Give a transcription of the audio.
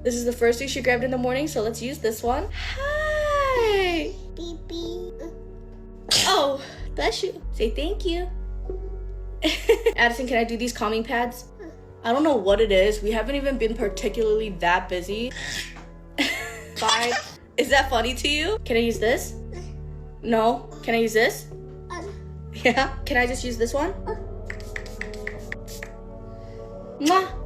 This is the first thing she grabbed in the morning, so let's use this one. Hi. Beep beep. Oh, bless you. Say thank you. Addison, can I do these calming pads? I don't know what it is. We haven't even been particularly that busy. Fine. Is that funny to you? Can I use this? No. Can I use this? Yeah. Can I just use this one? Mwah.